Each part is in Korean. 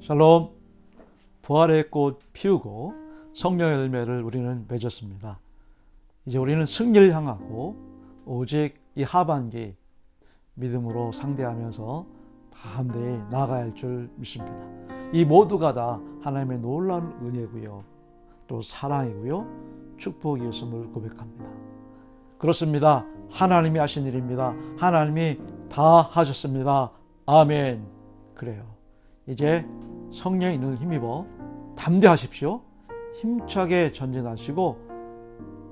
샬롬. 부활의 꽃 피우고 성령의 열매를 우리는 맺었습니다. 이제 우리는 승리를 향하고 오직 이 하반기 믿음으로 상대하면서 담대히 나아가야 할 줄 믿습니다. 이 모두가 다 하나님의 놀라운 은혜고요, 또 사랑이고요, 축복이었음을 고백합니다. 그렇습니다. 하나님이 하신 일입니다. 하나님이 다 하셨습니다. 아멘. 그래요. 이제 성령의 능을 힘입어 담대하십시오. 힘차게 전진하시고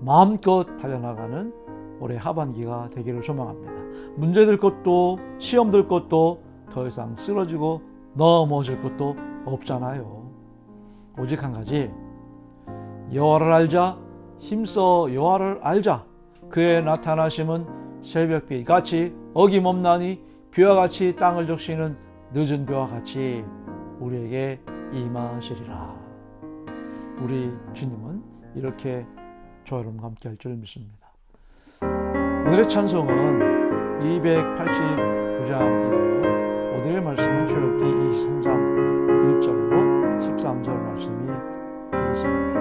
마음껏 달려나가는 올해 하반기가 되기를 소망합니다. 문제될 것도 시험될 것도 더 이상 쓰러지고 넘어질 것도 없잖아요. 오직 한 가지, 여호와를 알자. 힘써 여호와를 알자. 그의 나타나심은 새벽비 같이 어김없나니 비와 같이 땅을 적시는 늦은 비와 같이 우리에게 임하시리라. 우리 주님은 이렇게 저와 여러분과 함께 할 줄 믿습니다. 오늘의 찬송은 289장이고요. 오늘의 말씀은 출애굽기 23장 1절로 13절 말씀이 되겠습니다.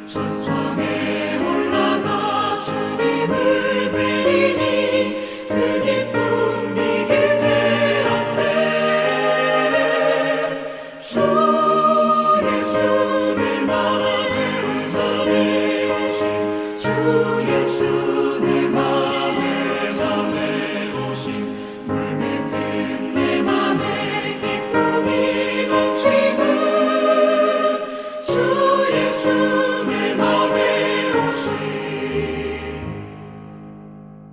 천상에 올라가 주님을 뵈리니 예수 내 맘에 오신 물밀 듯내 맘에 기쁨이 넘치는 주 예수 내 맘에 오신.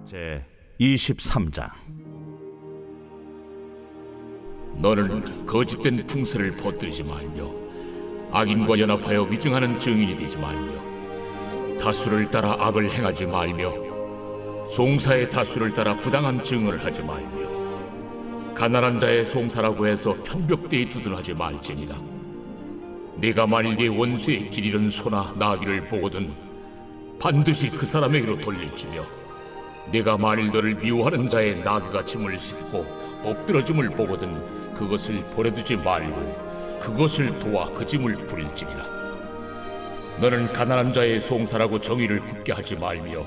제 23장. 너는 거짓된 풍설을 퍼뜨리지 말며 악인과 연합하여 위증하는 증인이 되지 말며 다수를 따라 악을 행하지 말며 송사의 다수를 따라 부당한 증언을 하지 말며 가난한 자의 송사라고 해서 현벽대에 두둔하지 말지니라. 네가 만일 네 원수의 길 잃은 소나 나귀를 보거든 반드시 그 사람에게로 돌릴지며 네가 만일 너를 미워하는 자의 나귀가 짐을 싣고 엎드러짐을 보거든 그것을 버려두지 말고 그것을 도와 그 짐을 부릴지니라. 너는 가난한 자의 송사라고 정의를 굽게 하지 말며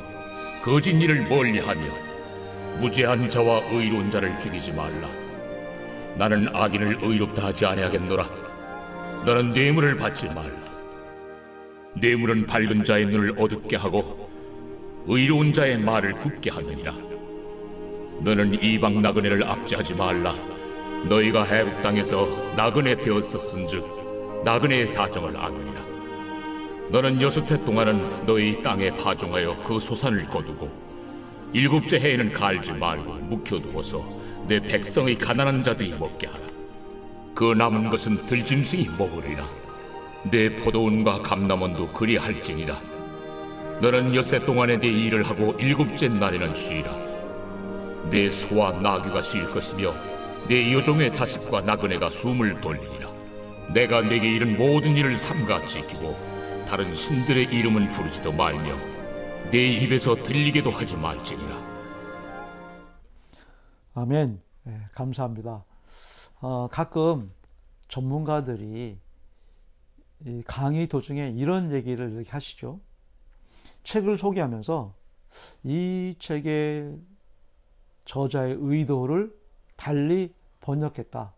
거짓 일을 멀리하며 무죄한 자와 의로운 자를 죽이지 말라. 나는 악인을 의롭다 하지 아니하겠노라. 너는 뇌물을 받지 말라. 뇌물은 밝은 자의 눈을 어둡게 하고 의로운 자의 말을 굽게 하느니라. 너는 이방 나그네를 압제하지 말라. 너희가 해국 땅에서 나그네 되었었은즉 나그네의 사정을 아느니라. 너는 6해 동안은 너희 땅에 파종하여 그 소산을 거두고 7째 해에는 갈지 말고 묵혀두어서 내 백성의 가난한 자들이 먹게 하라. 그 남은 것은 들짐승이 먹으리라. 내 포도원과 감람원도 그리할지니라. 너는 6해 동안에 네 일을 하고 7째 날에는 쉬라. 내 소와 나귀가 쉴 것이며 내 여종의 자식과 나그네가 숨을 돌리리라. 내가 네게 이른 모든 일을 삼가 지키고 다른 신들의 이름은 부르지도 말며 내 입에서 들리게도 하지 말지니라. 아멘. 네, 감사합니다. 가끔 전문가들이 이 강의 도중에 이런 얘기를 이렇게 하시죠. 책을 소개하면서 이 책의 저자의 의도를 달리 번역했다.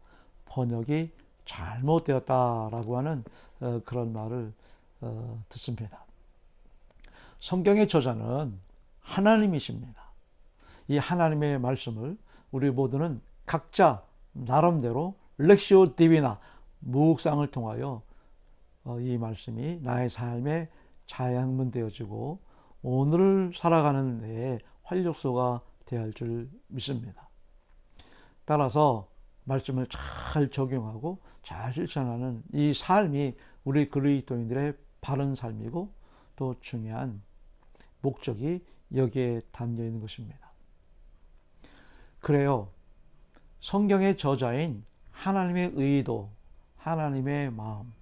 번역이 잘못되었다라고 하는 그런 말을 듣습니다. 성경의 저자는 하나님이십니다. 이 하나님의 말씀을 우리 모두는 각자 나름대로 렉시오 디비나 묵상을 통하여 이 말씀이 나의 삶에 자양분 되어지고 오늘을 살아가는 데에 활력소가 되어야 할 줄 믿습니다. 따라서 말씀을 잘 적용하고 잘 실천하는 이 삶이 우리 그리스도인들의 바른 삶이고 또 중요한 목적이 여기에 담겨 있는 것입니다. 그래요. 성경의 저자인 하나님의 의도, 하나님의 마음,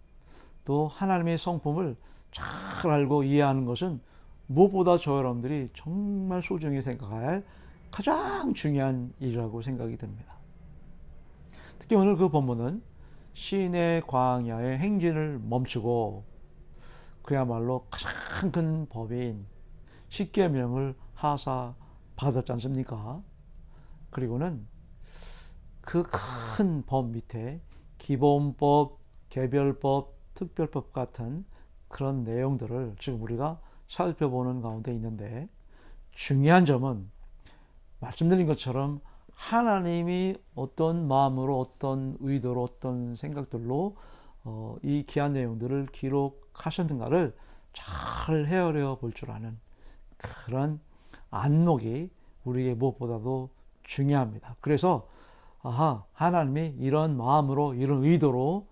또 하나님의 성품을 잘 알고 이해하는 것은 무엇보다 저 여러분들이 정말 소중히 생각해야 할 가장 중요한 일이라고 생각이 듭니다. 특히 오늘 그 본문은 시인의 광야의 행진을 멈추고 그야말로 가장 큰 법인 십계명을 하사 받았지 않습니까? 그리고는 그 큰 법 밑에 기본법, 개별법, 특별법 같은 그런 내용들을 지금 우리가 살펴보는 가운데 있는데, 중요한 점은 말씀드린 것처럼 하나님이 어떤 마음으로, 어떤 의도로, 어떤 생각들로 이 귀한 내용들을 기록하셨는가를 잘 헤아려 볼 줄 아는 그런 안목이 우리에게 무엇보다도 중요합니다. 그래서 하나님이 이런 마음으로, 이런 의도로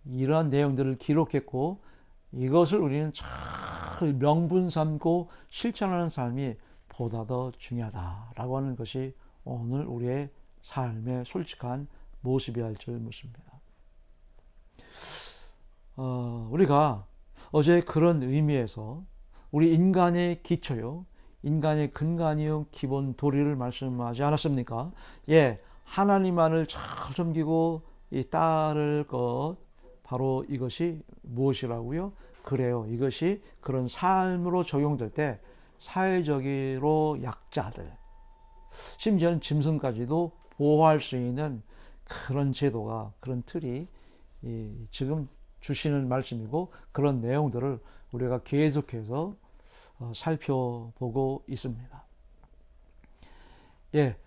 이런 내용들을 기록했고 이것을 우리는 잘 명분 삼고 실천하는 삶이 보다 더 중요하다라고 하는 것이 오늘 우리의 삶의 솔직한 모습이어야 할 줄 믿습니다. 우리가 어제 그런 의미에서 우리 인간의 기초요, 인간의 근간이요, 기본 도리를 말씀하지 않았습니까? 예, 하나님만을 잘 섬기고 따를 것, 바로 이것이 무엇이라고요? 그래요. 이것이 그런 삶으로 적용될 때 사회적으로 약자들, 심지어는 짐승까지도 보호할 수 있는 그런 제도가, 그런 틀이 지금 주시는 말씀이고, 그런 내용들을 우리가 계속해서 살펴보고 있습니다. 예,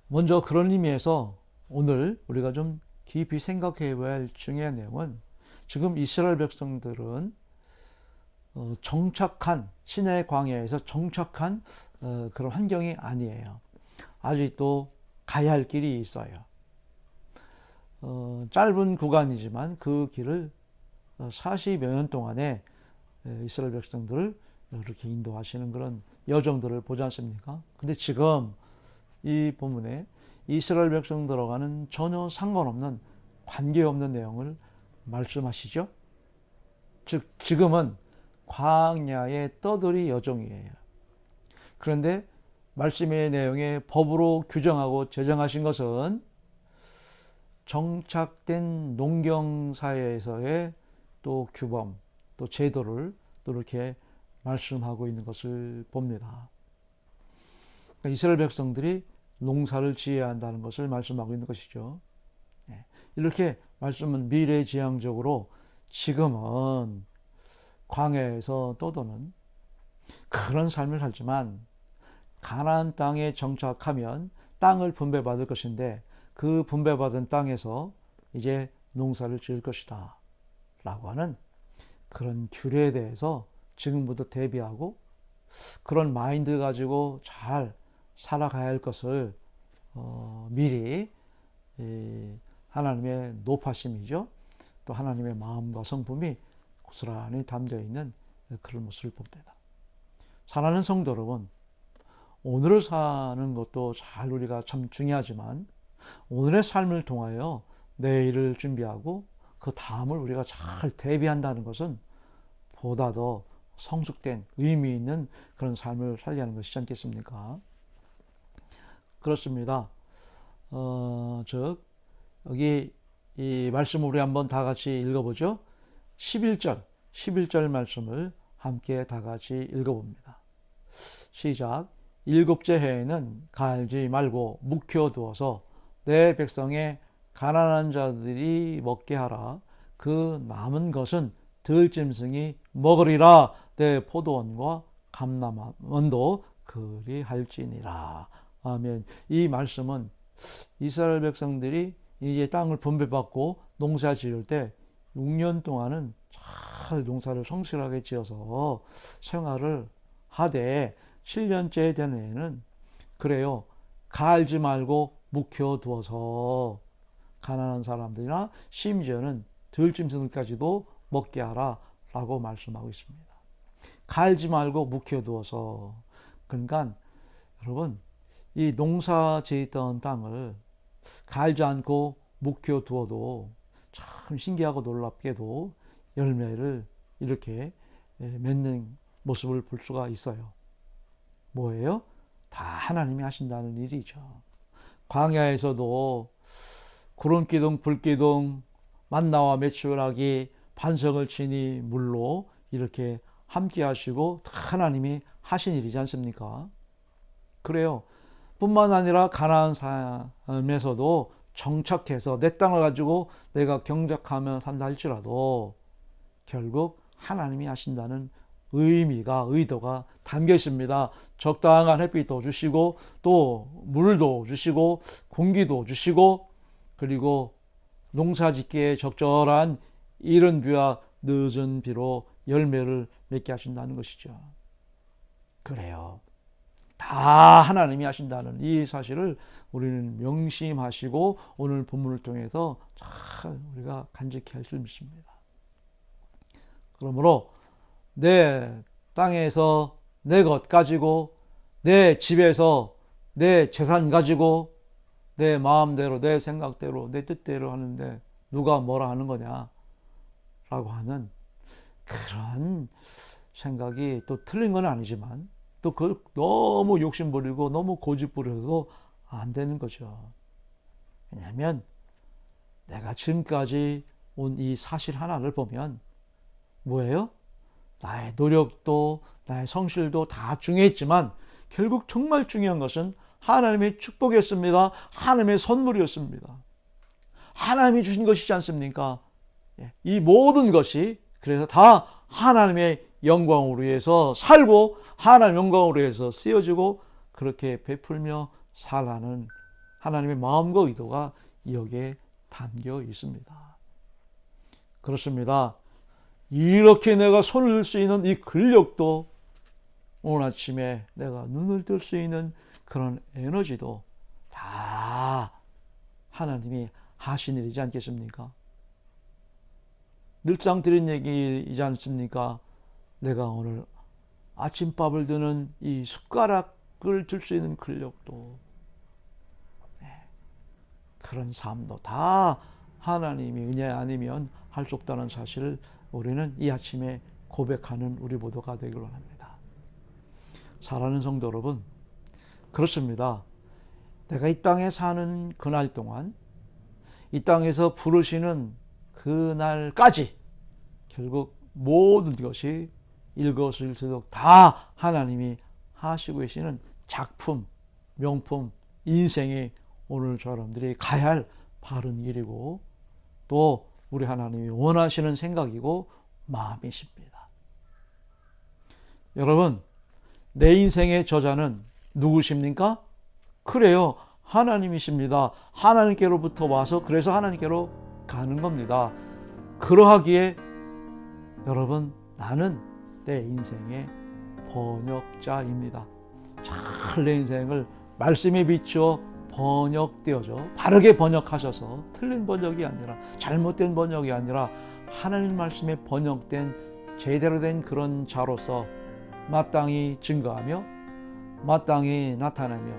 먼저 그런 의미에서 오늘 우리가 좀 깊이 생각해 봐야 할 중요한 내용은 지금 이스라엘 백성들은 정착한 시내 광야에서 정착한 그런 환경이 아니에요. 아직도 가야 할 길이 있어요. 짧은 구간이지만 그 길을 40여 년 동안에 이스라엘 백성들을 이렇게 인도하시는 그런 여정들을 보지 않습니까? 근데 지금 이 본문에 이스라엘 백성들과는 전혀 상관없는 관계없는 내용을 말씀하시죠. 즉 지금은 광야의 떠돌이 여정이에요. 그런데 말씀의 내용에 법으로 규정하고 제정하신 것은 정착된 농경사회에서의 또 규범, 또 제도를 또 이렇게 말씀하고 있는 것을 봅니다. 그러니까 이스라엘 백성들이 농사를 지어야 한다는 것을 말씀하고 있는 것이죠. 이렇게 말씀은 미래지향적으로 지금은 광야에서 떠도는 그런 삶을 살지만 가나안 땅에 정착하면 땅을 분배받을 것인데 그 분배받은 땅에서 이제 농사를 지을 것이다 라고 하는 그런 규례에 대해서 지금부터 대비하고 그런 마인드 가지고 잘 살아가야 할 것을 미리 하나님의 노파심이죠. 또 하나님의 마음과 성품이 고스란히 담겨 있는 그런 모습을 봅니다. 사랑하는 성도 여러분, 오늘을 사는 것도 잘 우리가 참 중요하지만 오늘의 삶을 통하여 내일을 준비하고 그 다음을 우리가 잘 대비한다는 것은 보다 더 성숙된 의미 있는 그런 삶을 살게 하는 것이지 않겠습니까? 그렇습니다. 즉 여기 이 말씀을 우리 한번 다 같이 읽어보죠. 11절 말씀을 함께 다 같이 읽어봅니다. 시작. 일곱째 해에는 갈지 말고 묵혀두어서 내 백성의 가난한 자들이 먹게 하라. 그 남은 것은 들짐승이 먹으리라. 내 포도원과 감람원도 그리할지니라. 아멘. 이 말씀은 이스라엘 백성들이 이제 땅을 분배받고 농사 지을 때 6년 동안은 잘 농사를 성실하게 지어서 생활을 하되 7년째 되는 해에는 그래요. 갈지 말고 묵혀두어서 가난한 사람들이나 심지어는 들짐승들까지도 먹게 하라 라고 말씀하고 있습니다. 갈지 말고 묵혀두어서. 그러니까 여러분 이 농사 지었던 땅을 갈지 않고 묵혀두어도 참 신기하고 놀랍게도 열매를 이렇게 맺는 모습을 볼 수가 있어요. 뭐예요? 다 하나님이 하신다는 일이죠. 광야에서도 구름기둥 불기둥 만나와 메추라기 반석을 치니 물로 이렇게 함께 하시고 다 하나님이 하신 일이지 않습니까? 그래요. 뿐만 아니라 가나안 삶에서도 정착해서 내 땅을 가지고 내가 경작하며 산다 할지라도 결국 하나님이 하신다는 의도가 담겨 있습니다. 적당한 햇빛도 주시고 또 물도 주시고 공기도 주시고 그리고 농사 짓기에 적절한 이른 비와 늦은 비로 열매를 맺게 하신다는 것이죠. 그래요. 다 하나님이 하신다는 이 사실을 우리는 명심하시고 오늘 본문을 통해서 잘 우리가 간직히 할 줄 믿습니다. 그러므로 내 땅에서 내 것 가지고 내 집에서 내 재산 가지고 내 마음대로 내 생각대로 내 뜻대로 하는데 누가 뭐라 하는 거냐 라고 하는 그런 생각이 또 틀린 건 아니지만 또 그걸 너무 욕심부리고 너무 고집부려도 안 되는 거죠. 왜냐하면 내가 지금까지 온 이 사실 하나를 보면 뭐예요? 나의 노력도 나의 성실도 다 중요했지만 결국 정말 중요한 것은 하나님의 축복이었습니다. 하나님의 선물이었습니다. 하나님이 주신 것이지 않습니까? 이 모든 것이 그래서 다 하나님의 영광으로 위해서 살고 하나님 영광으로 위해서 쓰여지고 그렇게 베풀며 살라는 하나님의 마음과 의도가 여기에 담겨 있습니다. 그렇습니다. 이렇게 내가 손을 들 수 있는 이 근력도 오늘 아침에 내가 눈을 뜰 수 있는 그런 에너지도 다 하나님이 하신 일이지 않겠습니까? 늘상 드린 얘기이지 않습니까? 내가 오늘 아침밥을 드는 이 숟가락을 들 수 있는 근력도 그런 삶도 다 하나님이 은혜 아니면 할 수 없다는 사실을 우리는 이 아침에 고백하는 우리 모두가 되기를 원합니다. 사랑하는 성도 여러분, 그렇습니다. 내가 이 땅에 사는 그날 동안 이 땅에서 부르시는 그날까지 결국 모든 것이 일거수일투족 다 하나님이 하시고 계시는 작품, 명품, 인생이 오늘 여러분들이 가야 할 바른 길이고 또 우리 하나님이 원하시는 생각이고 마음이십니다. 여러분, 내 인생의 저자는 누구십니까? 그래요, 하나님이십니다. 하나님께로부터 와서 그래서 하나님께로 가는 겁니다. 그러하기에 여러분, 나는 내 인생의 번역자입니다. 잘 내 인생을 말씀에 비추어 번역되어져 바르게 번역하셔서 틀린 번역이 아니라 잘못된 번역이 아니라 하나님 말씀에 번역된 제대로 된 그런 자로서 마땅히 증거하며 마땅히 나타내며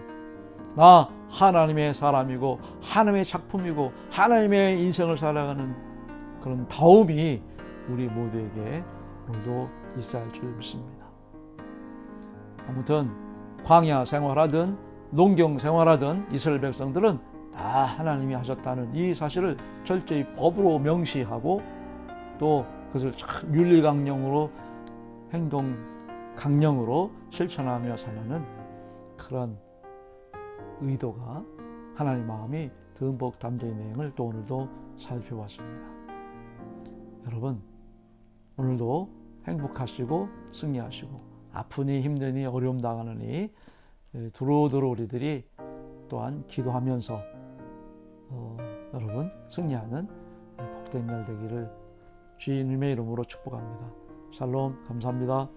나 하나님의 사람이고 하나님의 작품이고 하나님의 인생을 살아가는 그런 다움이 우리 모두에게 오늘도 있어야 할 줄 믿습니다. 아무튼 광야 생활하든 농경 생활하든 이스라엘 백성들은 다 하나님이 하셨다는 이 사실을 철저히 법으로 명시하고 또 그것을 참 윤리강령으로 행동 강령으로 실천하며 살라는 그런 의도가 하나님의 마음이 듬뿍 담겨 있는 내용을 또 오늘도 살펴봤습니다. 여러분, 오늘도 행복하시고 승리하시고 아프니 힘드니 어려움 당하느니 두루두루 우리들이 또한 기도하면서 여러분 승리하는 복된 날 되기를 주님의 이름으로 축복합니다. 샬롬, 감사합니다.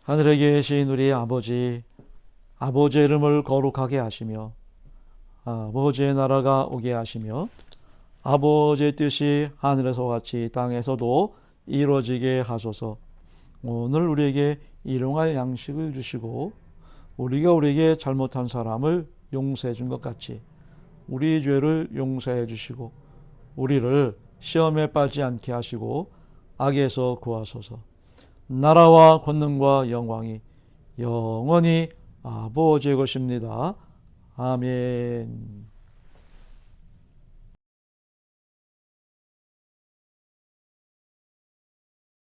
하늘에 계신 우리 아버지, 아버지의 이름을 거룩하게 하시며 아버지의 나라가 오게 하시며 아버지의 뜻이 하늘에서 같이 땅에서도 이루어지게 하소서. 오늘 우리에게 일용할 양식을 주시고 우리가 우리에게 잘못한 사람을 용서해 준 것 같이 우리 죄를 용서해 주시고 우리를 시험에 빠지지 않게 하시고 악에서 구하소서. 나라와 권능과 영광이 영원히 아버지의 것입니다. 아멘.